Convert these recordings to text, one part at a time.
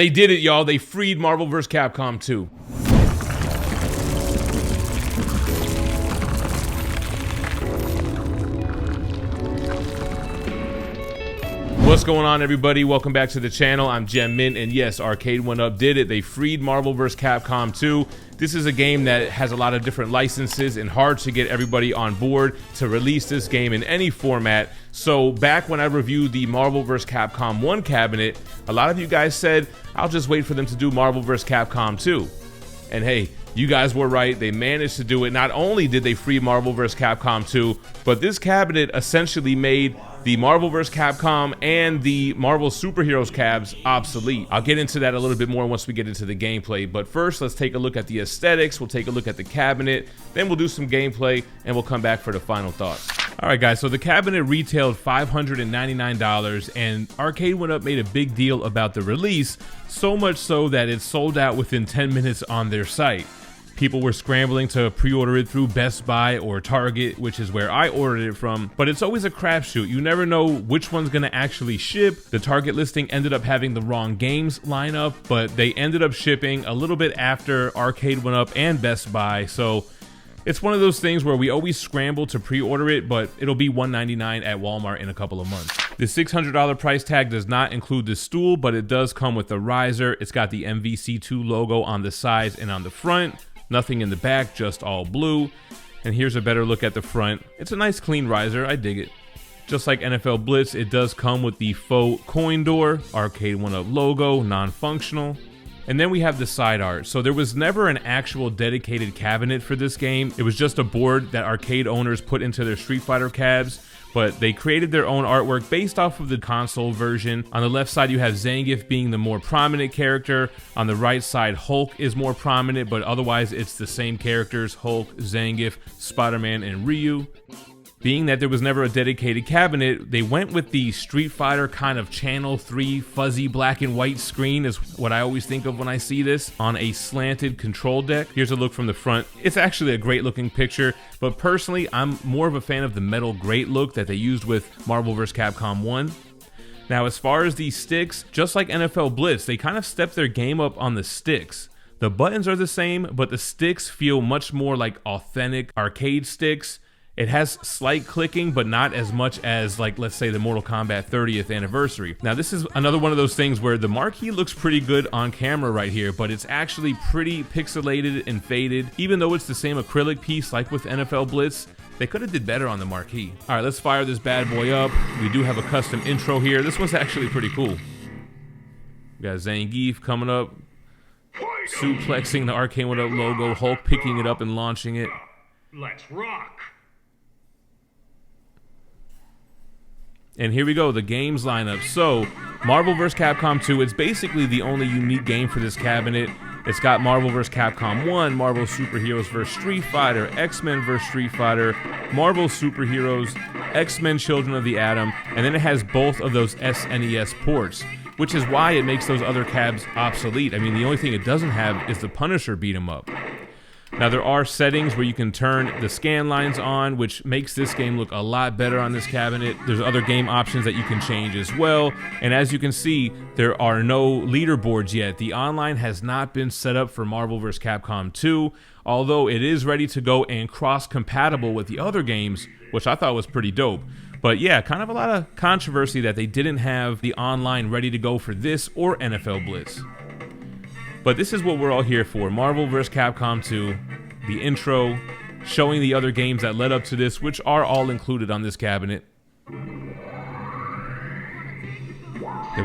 They did it, y'all. They freed Marvel vs. Capcom 2. What's going on, everybody? Welcome back to the channel. I'm GemMint, and yes, ARCADE1UP did it. They freed Marvel vs. Capcom 2. This is a game that has a lot of different licenses and hard to get everybody on board to release this game in any format. So back when I reviewed the Marvel vs. Capcom 1 cabinet, a lot of you guys said, I'll just wait for them to do Marvel vs. Capcom 2. And hey, you guys were right. They managed to do it. Not only did they free Marvel vs. Capcom 2, but this cabinet essentially made the Marvel vs. Capcom and the Marvel Superheroes cabs obsolete. I'll get into that a little bit more once we get into the gameplay, but first let's take a look at the aesthetics, we'll take a look at the cabinet, then we'll do some gameplay, and we'll come back for the final thoughts. Alright guys, so the cabinet retailed $599, and ARCADE1UP made a big deal about the release, so much so that it sold out within 10 minutes on their site. People were scrambling to pre-order it through Best Buy or Target, which is where I ordered it from, but it's always a crapshoot. You never know which one's gonna actually ship. The Target listing ended up having the wrong games line up, but they ended up shipping a little bit after ARCADE1UP and Best Buy, so it's one of those things where we always scramble to pre-order it, but it'll be $199 at Walmart in a couple of months. The $600 price tag does not include the stool, but it does come with the riser. It's got the MVC2 logo on the sides and on the front. Nothing in the back, just all blue. And here's a better look at the front. It's a nice clean riser, I dig it. Just like NFL Blitz, it does come with the faux coin door, ARCADE1UP logo, non-functional. And then we have the side art. So there was never an actual dedicated cabinet for this game. It was just a board that arcade owners put into their Street Fighter cabs, but they created their own artwork based off of the console version. On the left side, you have Zangief being the more prominent character. On the right side, Hulk is more prominent, but otherwise it's the same characters, Hulk, Zangief, Spider-Man, and Ryu. Being that there was never a dedicated cabinet, they went with the Street Fighter kind of Channel 3 fuzzy black and white screen is what I always think of when I see this, on a slanted control deck. Here's a look from the front. It's actually a great looking picture, but personally, I'm more of a fan of the metal grate look that they used with Marvel vs. Capcom 1. Now, as far as these sticks, just like NFL Blitz, they kind of stepped their game up on the sticks. The buttons are the same, but the sticks feel much more like authentic arcade sticks. It has slight clicking, but not as much as, like, let's say the Mortal Kombat 30th anniversary. Now, this is another one of those things where the marquee looks pretty good on camera right here, but it's actually pretty pixelated and faded. Even though it's the same acrylic piece like with NFL Blitz, they could have did better on the marquee. All right, let's fire this bad boy up. We do have a custom intro here. This one's actually pretty cool. We got Zangief coming up, suplexing the ARCADE1UP logo, Hulk picking it up and launching it. Let's rock! And here we go, the games lineup. So, Marvel vs. Capcom 2, it's basically the only unique game for this cabinet. It's got Marvel vs. Capcom 1, Marvel Superheroes vs. Street Fighter, X-Men vs. Street Fighter, Marvel Superheroes, X-Men Children of the Atom, and then it has both of those SNES ports, which is why it makes those other cabs obsolete. I mean, the only thing it doesn't have is the Punisher beat 'em up. Now, there are settings where you can turn the scan lines on, which makes this game look a lot better on this cabinet. There's other game options that you can change as well. And as you can see, there are no leaderboards yet. The online has not been set up for Marvel vs. Capcom 2, although it is ready to go and cross-compatible with the other games, which I thought was pretty dope. But yeah, kind of a lot of controversy that they didn't have the online ready to go for this or NFL Blitz. But this is what we're all here for, Marvel vs. Capcom 2, the intro, showing the other games that led up to this, which are all included on this cabinet. Then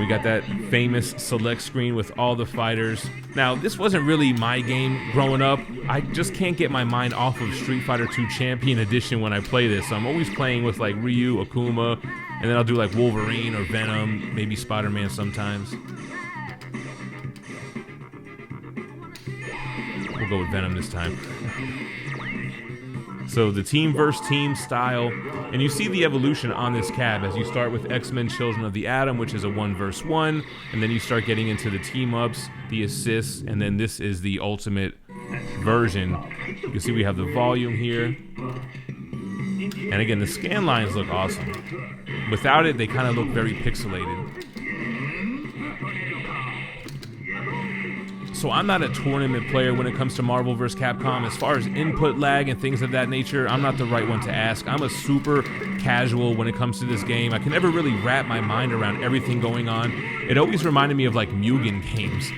we got that famous select screen with all the fighters. Now, this wasn't really my game growing up. I just can't get my mind off of Street Fighter 2 Champion Edition when I play this. So I'm always playing with like Ryu, Akuma, and then I'll do like Wolverine or Venom, maybe Spider-Man sometimes. We'll go with Venom this time. So the team versus team style, and you see the evolution on this cab as you start with X-Men Children of the Atom, which is a 1 vs. 1, and then you start getting into the team ups, the assists, and then this is the ultimate version. You can see we have the volume here. And again, the scan lines look awesome. Without it, they kind of look very pixelated. So I'm not a tournament player when it comes to Marvel vs. Capcom. As far as input lag and things of that nature, I'm not the right one to ask. I'm a super casual when it comes to this game. I can never really wrap my mind around everything going on. It always reminded me of like Mugen games.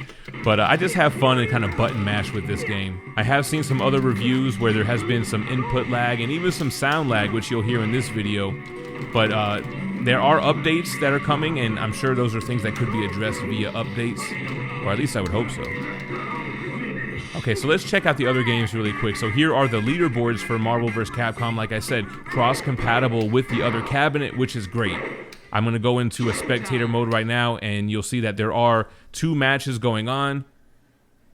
But I just have fun and kind of button mash with this game. I have seen some other reviews where there has been some input lag and even some sound lag, which you'll hear in this video. But there are updates that are coming, and I'm sure those are things that could be addressed via updates, or at least I would hope so. Okay, so let's check out the other games really quick. So here are the leaderboards for Marvel vs. Capcom. Like I said, cross-compatible with the other cabinet, which is great. I'm going to go into a spectator mode right now, and you'll see that there are 2 matches going on.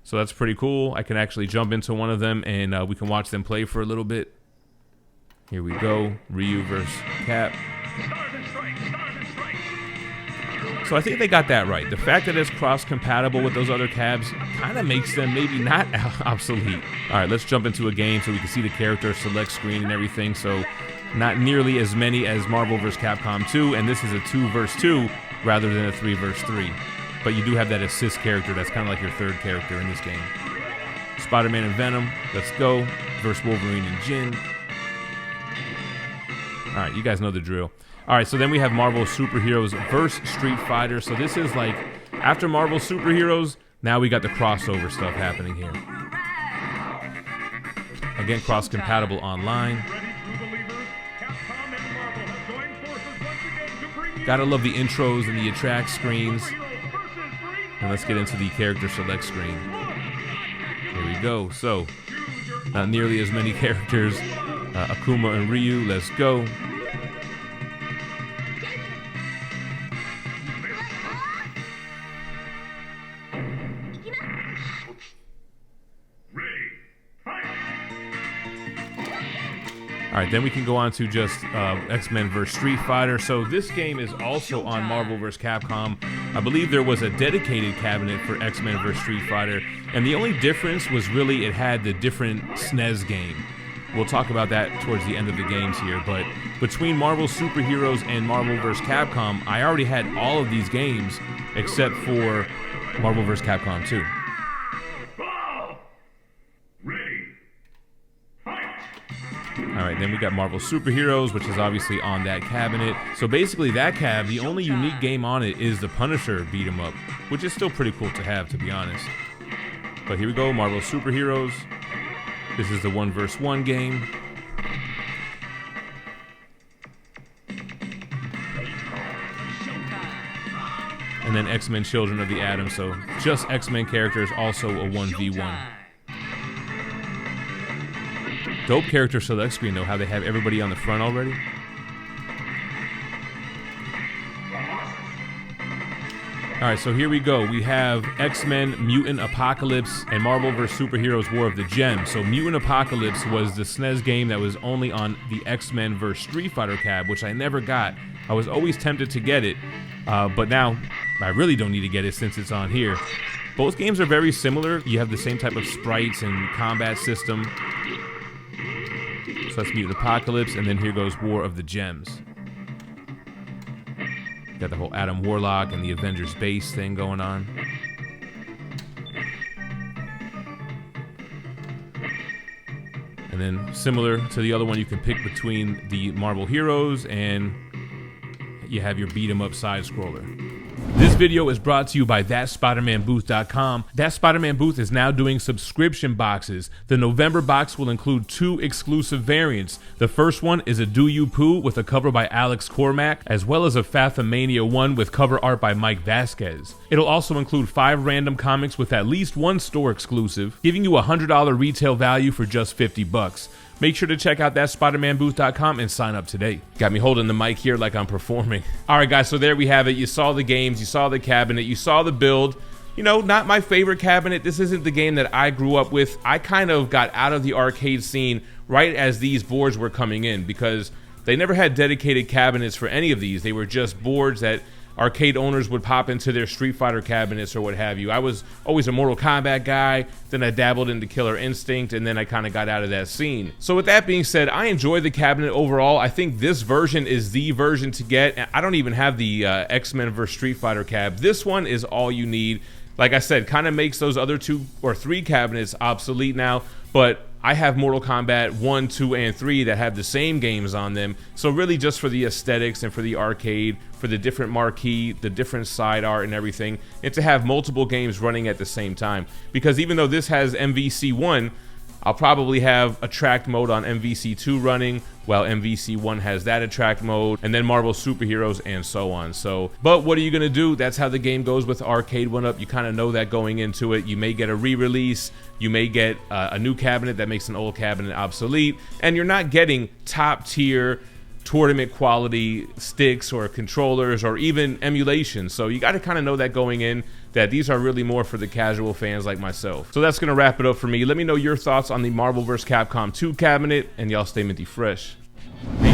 So that's pretty cool. I can actually jump into one of them, and we can watch them play for a little bit. Here we go, Ryu versus Cap. So I think they got that right. The fact that it's cross-compatible with those other cabs kind of makes them maybe not obsolete. All right, let's jump into a game so we can see the character select screen and everything. So not nearly as many as Marvel vs. Capcom 2, and this is a 2 vs. 2 rather than a 3 vs. 3. But you do have that assist character that's kind of like your third character in this game. Spider-Man and Venom, let's go, versus Wolverine and Jin. All right, you guys know the drill. All right, so then we have Marvel Superheroes versus Street Fighter. So this is like, after Marvel Superheroes, now we got the crossover stuff happening here. Again, cross-compatible online. Gotta love the intros and the attract screens. And let's get into the character select screen. Here we go. So, not nearly as many characters. Akuma and Ryu, let's go. All right, then we can go on to just X-Men vs. Street Fighter. So this game is also on Marvel vs. Capcom. I believe there was a dedicated cabinet for X-Men vs. Street Fighter, and the only difference was really it had the different SNES game. We'll talk about that towards the end of the games here, but between Marvel Superheroes and Marvel vs. Capcom, I already had all of these games except for Marvel vs. Capcom 2. All right, then we got Marvel Superheroes, which is obviously on that cabinet. So basically that cab, the only unique game on it is the Punisher beat 'em up, which is still pretty cool to have, to be honest. But here we go, Marvel Superheroes. This is the 1 vs. 1 game. And then X-Men Children of the Atom, so just X-Men characters, also a 1v1. Dope character select screen though, how they have everybody on the front already. Alright, so here we go. We have X-Men Mutant Apocalypse and Marvel vs. Superheroes War of the Gems. So Mutant Apocalypse was the SNES game that was only on the X-Men vs. Street Fighter cab, which I never got. I was always tempted to get it, but now I really don't need to get it since it's on here. Both games are very similar. You have the same type of sprites and combat system. So that's Mutant Apocalypse, and then here goes War of the Gems. Got the whole Adam Warlock and the Avengers base thing going on. And then similar to the other one, you can pick between the Marvel heroes and you have your beat 'em up side scroller. This video is brought to you by THATSPIDERMANBOOTH.com. That Spider-Man Booth is now doing subscription boxes. The November box will include 2 exclusive variants. The first one is a Do You Poo with a cover by Alex Cormack, as well as a Fathomania 1 with cover art by Mike Vasquez. It'll also include 5 random comics with at least 1 store exclusive, giving you a $100 retail value for just $50. Make sure to check out ThatSpiderManBooth.com and sign up today. Got me holding the mic here like I'm performing. All right, guys, so there we have it. You saw the games, you saw the cabinet, you saw the build. You know, not my favorite cabinet. This isn't the game that I grew up with. I kind of got out of the arcade scene right as these boards were coming in because they never had dedicated cabinets for any of these. They were just boards that arcade owners would pop into their Street Fighter cabinets or what have you. I was always a Mortal Kombat guy, then I dabbled into Killer Instinct, and then I kind of got out of that scene. So with that being said, I enjoy the cabinet overall. I think this version is the version to get. I don't even have the X-Men vs. Street Fighter cab. This one is all you need. like I said, kind of makes those other 2 or 3 cabinets obsolete now, but I have Mortal Kombat 1, 2, and 3 that have the same games on them. So really just for the aesthetics and for the arcade, for the different marquee, the different side art and everything, and to have multiple games running at the same time. Because even though this has MVC1, I'll probably have Attract mode on MVC2 running, while MVC1 has that Attract mode, and then Marvel Superheroes and so on. So, but what are you gonna do? That's how the game goes with ARCADE1UP. You kind of know that going into it. You may get a re-release, you may get a new cabinet that makes an old cabinet obsolete, and you're not getting top tier tournament quality sticks or controllers or even emulation. So you got to kind of know that going in, that these are really more for the casual fans like myself. So that's going to wrap it up for me. Let me know your thoughts on the Marvel vs. Capcom 2 cabinet, and y'all stay minty fresh. Peace.